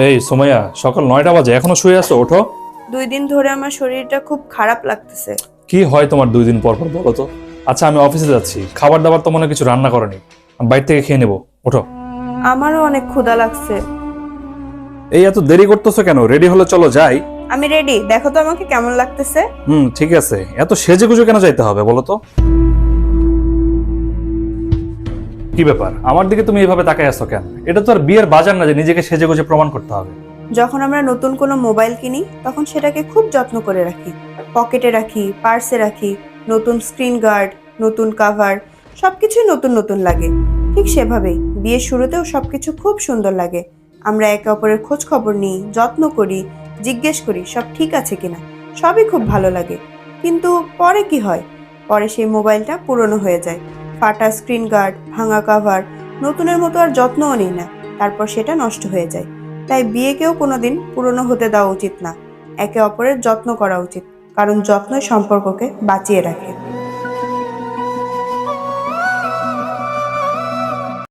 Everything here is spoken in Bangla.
এই সোমাইয়া, সকাল 9টা বাজে এখনো শুয়ে আছো? ওঠো। 2 দিন ধরে আমার শরীরটা খুব খারাপ লাগতেছে। কি হয় তোমার 2 দিন পর পর বলো তো? আচ্ছা, আমি অফিসে যাচ্ছি, খাবার দাবার তো মনে হয় কিছু রান্না করেনি, আমি বাইরে থেকে খেয়ে নেবো। ওঠো। আমারও অনেক ক্ষুধা লাগছে। এই এত দেরি করতেছো কেন? রেডি হলে চলো যাই। আমি রেডি, দেখো তো আমাকে কেমন লাগতেছে। ঠিক আছে, এত সেজে গুজে কেন যাইতে হবে বলো তো? কি ব্যাপার, আমার দিকে তুমি এইভাবে তাকাই আছো কেন? এটা তো আর বিয়ের বাজার না যে নিজেকে সেজে গুজে প্রমাণ করতে হবে। যখন আমরা নতুন কোনো মোবাইল কিনি তখন সেটাকে খুব যত্ন করে রাখি, পকেটে রাখি, পার্সে রাখি। নতুন স্ক্রিন গার্ড, নতুন কাভার, সবকিছুই নতুন নতুন লাগে। ঠিক সেভাবেই বিয়ের শুরুতেও সবকিছু খুব সুন্দর লাগে। আমরা একে অপরের খোঁজ খবর নিই, যত্ন করি, জিজ্ঞেস করি সব ঠিক আছে কিনা। সবই খুব ভালো লাগে। কিন্তু পরে কি হয়? পরে সেই মোবাইলটা পুরনো হয়ে যায়। ফাটা স্ক্রিন গার্ড, ভাঙা কাভার, নতুনের মতো আর যত্নও নিই না। তারপর সেটা নষ্ট হয়ে যায়। তাই বিয়েকেও কোনোদিন পুরনো হতে দেওয়া উচিত না। একে অপরের যত্ন করা উচিত, কারণ যত্নই সম্পর্ককে বাঁচিয়ে রাখে।